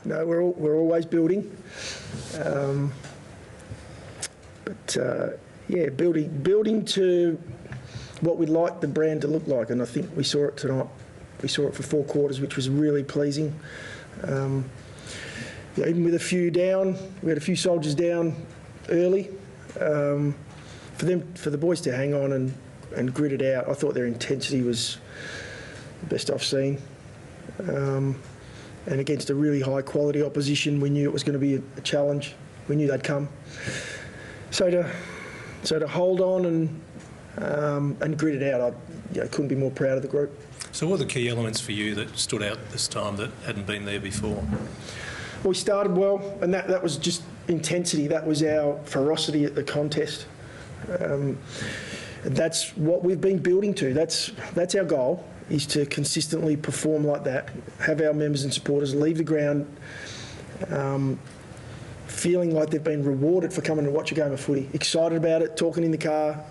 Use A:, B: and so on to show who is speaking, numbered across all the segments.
A: No, we're always building, yeah, building to what we'd like the brand to look like, and I think we saw it tonight. We saw it for 4 quarters, which was really pleasing. Yeah, even with a few down, we had a few soldiers down early. For the boys to hang on and grit it out, I thought their intensity was the best I've seen. And against a really high quality opposition, we knew it was going to be a challenge. We knew they'd come. So to hold on and grit it out, I couldn't be more proud of the group.
B: So what are the key elements for you that stood out this time that hadn't been there before?
A: Well, we started well, and that was just intensity. That was our ferocity at the contest. That's what we've been building to. That's our goal, is to consistently perform like that, have our members and supporters leave the ground feeling like they've been rewarded for coming to watch a game of footy, excited about it, talking in the car.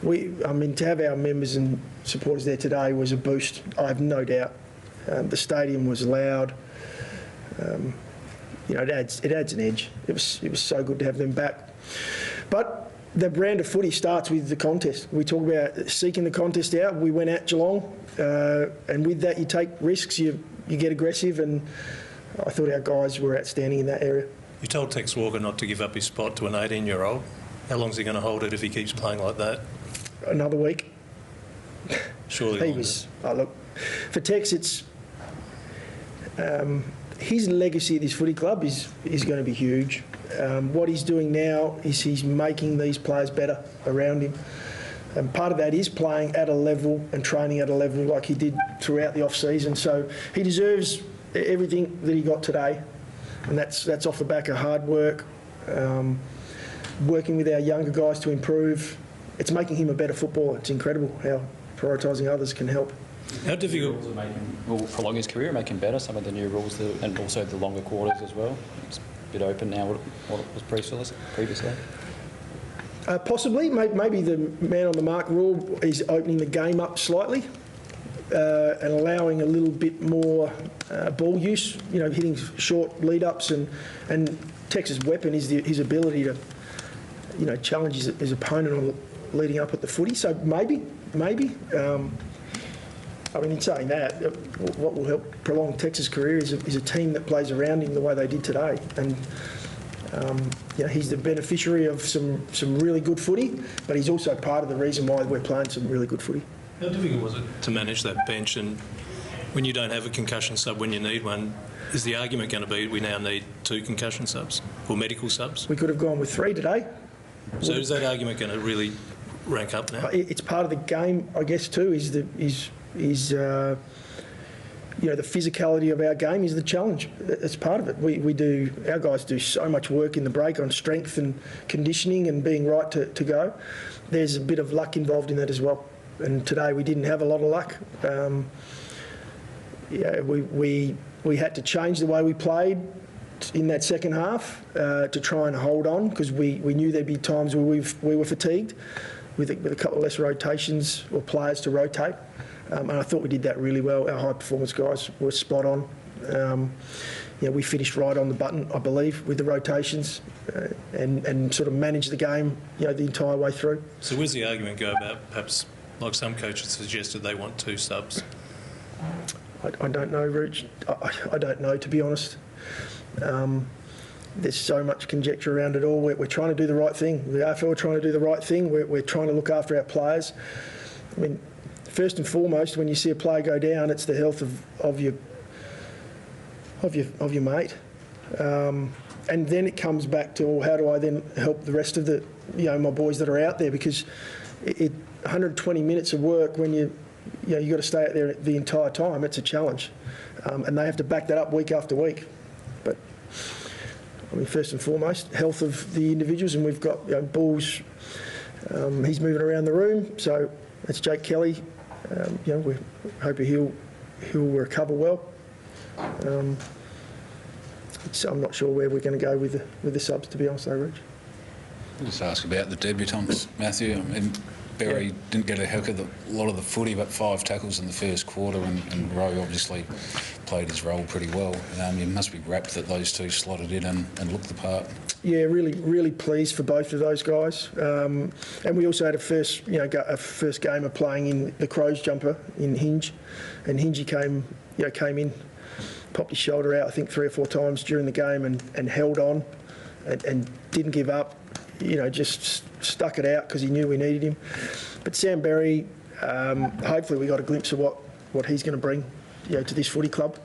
A: To have our members and supporters there today was a boost, I have no doubt. The stadium was loud. It adds an edge. It was so good to have them back. But the brand of footy starts with the contest. We talk about seeking the contest out. We went out Geelong, and with that you take risks, you get aggressive, and I thought our guys were outstanding in that area.
B: You told Tex Walker not to give up his spot to an 18-year-old. How long is he going to hold it if he keeps playing like that?
A: Another week.
B: Surely
A: he was. Oh, look, for Tex, it's his legacy at this footy club is going to be huge. What he's doing now is he's making these players better around him. And part of that is playing at a level and training at a level like he did throughout the off-season. So he deserves everything that he got today. And that's off the back of hard work, working with our younger guys to improve. It's making him a better footballer. It's incredible how prioritising others can help.
B: How difficult?
C: Will prolong his career, make him better, some of the new rules, and also the longer quarters as well. It's a bit open now, what it was previously.
A: Possibly. Maybe the man on the mark rule is opening the game up slightly and allowing a little bit more ball use, hitting short lead-ups. And Tex's weapon is his ability to, challenge his opponent on leading up at the footy. So maybe. In saying that, what will help prolong Tex's career is a team that plays around him the way they did today. And he's the beneficiary of some really good footy, but he's also part of the reason why we're playing some really good footy.
B: How difficult was it to manage that bench, and when you don't have a concussion sub when you need one, is the argument going to be we now need 2 concussion subs or medical subs?
A: We could have gone with 3 today.
B: So is that argument going to really rank up now?
A: It's part of the game, I guess, too, the physicality of our game is the challenge. It's part of it. Our guys do so much work in the break on strength and conditioning and being right to go. There's a bit of luck involved in that as well. And today we didn't have a lot of luck. We had to change the way we played in that second half to try and hold on, because we knew there'd be times where we were fatigued with a couple of less rotations or players to rotate. And I thought we did that really well. Our high-performance guys were spot on. We finished right on the button, I believe, with the rotations and sort of managed the game, the entire way through.
B: So where's the argument go about, perhaps, like some coaches suggested, they want 2 subs?
A: I don't know, Rich. I don't know, to be honest. There's so much conjecture around it all. We're trying to do the right thing. The AFL are trying to do the right thing. We're trying to look after our players. First and foremost, when you see a player go down, it's the health of your mate, and then it comes back to, well, how do I then help the rest of my boys that are out there? Because 120 minutes of work when you've got to stay out there the entire time. It's a challenge, and they have to back that up week after week. But first and foremost, health of the individuals, and we've got Bulls. He's moving around the room, so that's Jake Kelly. We hope he'll recover well. So I'm not sure where we're going to go with the subs, to be honest, though, Rich.
D: I'll just ask about the debutants, Matthew. Berry didn't get a heck of a lot of the footy, but 5 tackles in the first quarter, and Rowe obviously played his role pretty well. You must be rapt that those two slotted in and looked the part.
A: Yeah, really pleased for both of those guys. And we also had a first game of playing in the Crows jumper in Hinge, and Hingey came in, popped his shoulder out I think 3 or 4 times during the game and held on and didn't give up. Just stuck it out because he knew we needed him. But Sam Berry, hopefully we got a glimpse of what he's going to bring, to this footy club.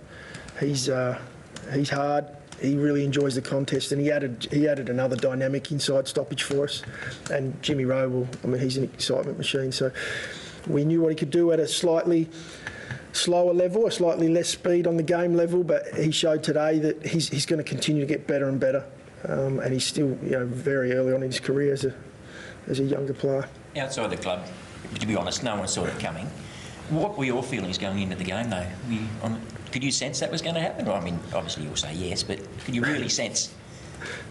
A: He's hard. He really enjoys the contest, and he added another dynamic inside stoppage for us. And Jimmy Rowe, he's an excitement machine. So we knew what he could do at a slightly slower level, a slightly less speed on the game level, but he showed today that he's going to continue to get better and better. And he's still, very early on in his career as a younger player.
E: Outside the club, to be honest, no one saw it coming. What were your feelings going into the game, though? Could you sense that was going to happen? Well, obviously you'll say yes, but could you really sense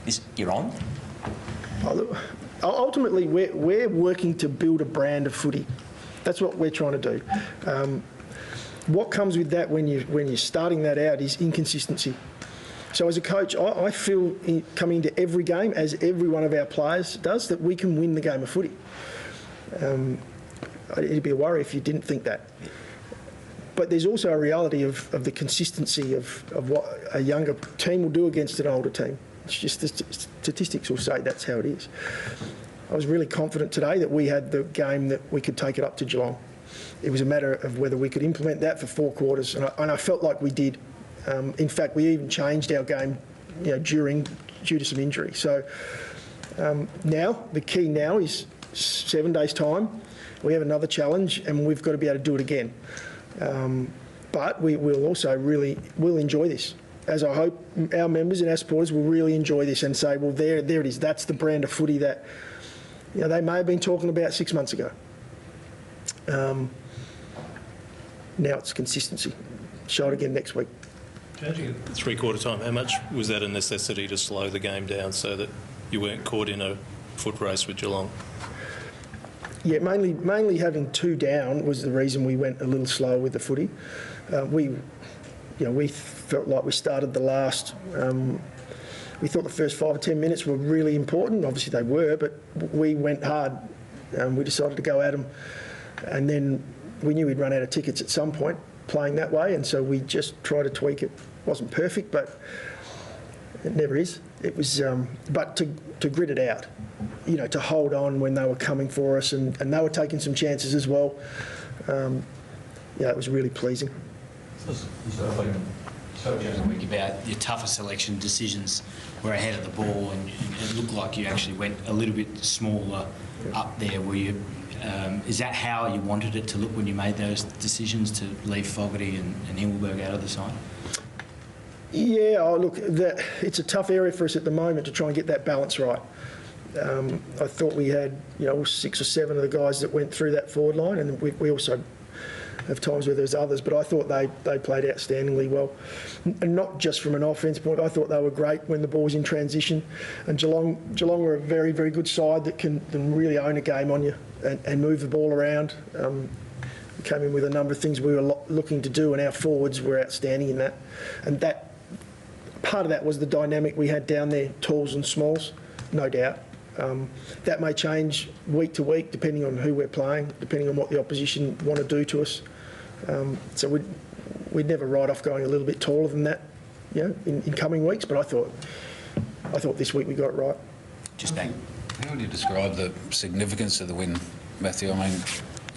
E: this? You're on.
A: Ultimately, we're working to build a brand of footy. That's what we're trying to do. What comes with that when you're starting that out is inconsistency. So as a coach, I feel coming into every game, as every one of our players does, that we can win the game of footy. It'd be a worry if you didn't think that. But there's also a reality of the consistency of what a younger team will do against an older team. It's just the statistics will say that's how it is. I was really confident today that we had the game that we could take it up to Geelong. It was a matter of whether we could implement that for 4 quarters, and I felt like we did. In fact, we even changed our game, due to some injury. So now the key now is 7 days' time. We have another challenge, and we've got to be able to do it again. But we will also we'll enjoy this, as I hope our members and our supporters will really enjoy this and say, well, there it is. That's the brand of footy that they may have been talking about 6 months ago. Now it's consistency. Show it again next week.
B: Changing at 3/4 time, how much was that a necessity to slow the game down so that you weren't caught in a foot race with Geelong?
A: Yeah, mainly having 2 down was the reason we went a little slower with the footy. We felt like we started the last. We thought the first 5 or 10 minutes were really important. Obviously they were, but we went hard. We decided to go at them, and then we knew we'd run out of tickets at some point playing that way, and so we just tried to tweak it. It wasn't perfect, but it never is. It was, but to grit it out, to hold on when they were coming for us, and they were taking some chances as well. It was really pleasing.
F: During the week about your tougher selection decisions were ahead of the ball, and it looked like you actually went a little bit smaller up there. Were you? Is that how you wanted it to look when you made those decisions to leave Fogarty and Ingleberg out of the side?
A: Yeah, look, it's a tough area for us at the moment to try and get that balance right. I thought we had 6 or 7 of the guys that went through that forward line, and we also have times where there's others, but I thought they played outstandingly well. And not just from an offence point, I thought they were great when the ball was in transition. And Geelong were a very, very good side that can really own a game on you and move the ball around. We came in with a number of things we were looking to do, and our forwards were outstanding in that. And that part of that was the dynamic we had down there, talls and smalls, no doubt. That may change week to week depending on who we're playing, depending on what the opposition want to do to us. So we'd never write off going a little bit taller than that, in coming weeks. But I thought this week we got it right.
E: Just bang.
D: How would you describe the significance of the win, Matthew? I mean,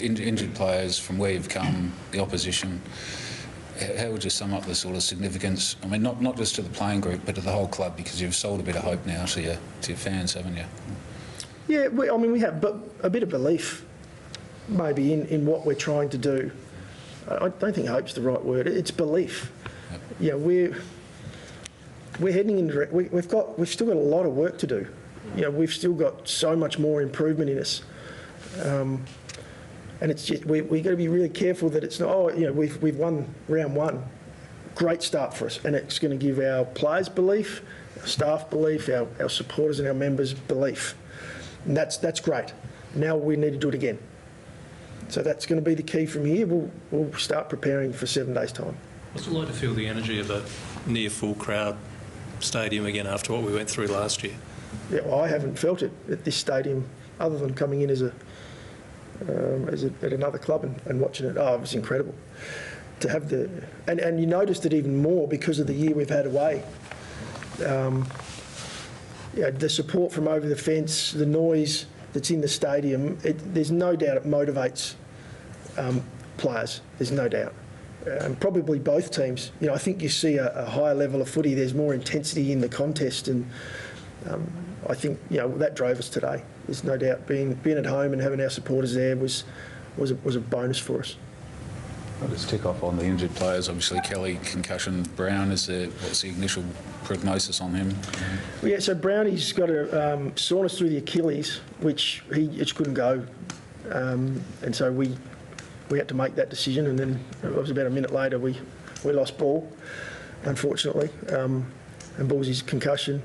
D: injured players, from where you've come, the opposition. How would you sum up the sort of significance? I mean, not just to the playing group, but to the whole club, because you've sold a bit of hope now to your fans, haven't you?
A: Yeah, we have a bit of belief, maybe, in what we're trying to do. I don't think hope's the right word. It's belief. Yep. We're heading into. We've still got a lot of work to do. We've still got so much more improvement in us. And it's just we've got to be really careful that it's not. We've won round 1, great start for us, and it's going to give our players belief, our staff belief, our supporters and our members belief, and that's great. Now we need to do it again. So that's going to be the key from here. We'll start preparing for 7 days' time.
B: What's it like to feel the energy of a near full crowd stadium again after what we went through last year?
A: Yeah, well, I haven't felt it at this stadium other than coming in at another club and watching it. Oh, it was incredible to have and you noticed it even more because of the year we've had away. The support from over the fence, the noise that's in the stadium, there's no doubt it motivates players. There's no doubt. Probably both teams. I think you see a higher level of footy. There's more intensity in the contest, and I think that drove us today. There's no doubt. Being at home and having our supporters there was a bonus for us.
D: I'll just tick off on the injured players. Obviously, Kelly, concussion. Brown, what's the initial prognosis on him?
A: Well, yeah, so Brownie's got a soreness through the Achilles, which he just couldn't go, and so we had to make that decision. And then it was about a minute later we lost Ball, unfortunately, and Ball's concussion.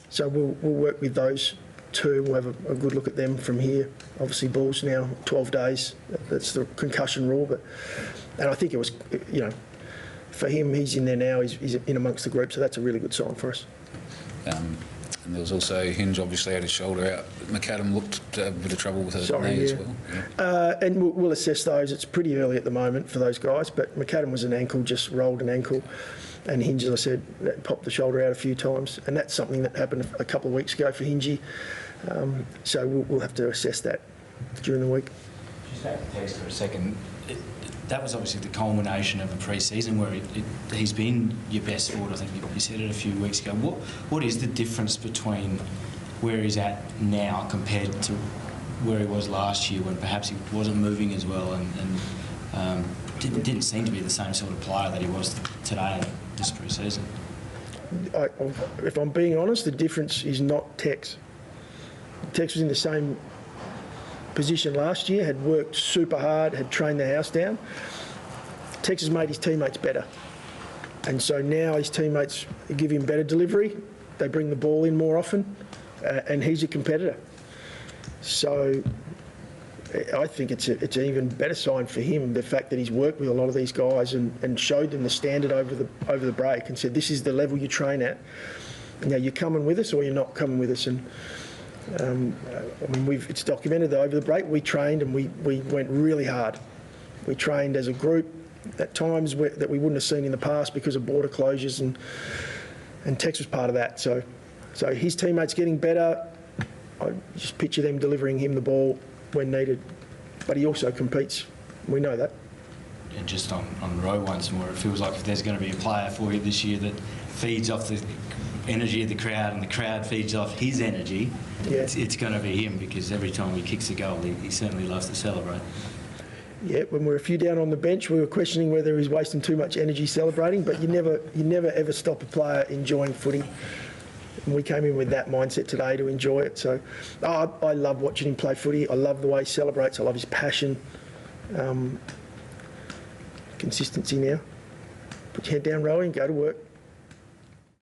A: So we'll work with those two. We'll have a good look at them from here. Obviously, Ball's now 12 days. That's the concussion rule. And I think it was, for him, he's in there now. He's in amongst the group, so that's a really good sign for us.
D: And there was also Hinge, obviously, had his shoulder out. McAdam looked to have a bit of trouble with her knee as well. Yeah.
A: And we'll assess those. It's pretty early at the moment for those guys, but McAdam was an ankle, just rolled an ankle. And Hinge, as I said, popped the shoulder out a few times. And that's something that happened a couple of weeks ago for Hingy. So we'll have to assess that during the week.
F: Just back to Tex for a second. That was obviously the culmination of a pre-season where he's been your best forward. I think you said it a few weeks ago. What is the difference between where he's at now compared to where he was last year when perhaps he wasn't moving as well and didn't seem to be the same sort of player that he was today this pre-season?
A: If I'm being honest, the difference is not Tex. Tex was in the same position last year, had worked super hard, had trained the house down. Tex has made his teammates better. And so now his teammates give him better delivery. They bring the ball in more often, and he's a competitor. So I think it's an even better sign for him, the fact that he's worked with a lot of these guys and showed them the standard over the break and said, this is the level you train at. Now, you're coming with us or you're not coming with us. And it's documented that over the break we trained and we went really hard. We trained as a group at times that we wouldn't have seen in the past because of border closures, and Tex was part of that. So his teammates getting better. I just picture them delivering him the ball when needed. But he also competes. We know that.
F: And just on row once more, it feels like if there's going to be a player for you this year that feeds off the energy of the crowd and the crowd feeds off his energy, it's going to be him, because every time he kicks a goal, he certainly loves to celebrate.
A: Yeah, when we're a few down on the bench, we were questioning whether he's wasting too much energy celebrating, but you never ever stop a player enjoying footy. And we came in with that mindset today to enjoy it. So I love watching him play footy. I love the way he celebrates. I love his passion. Consistency now. Put your head down, Rowie, and go to work.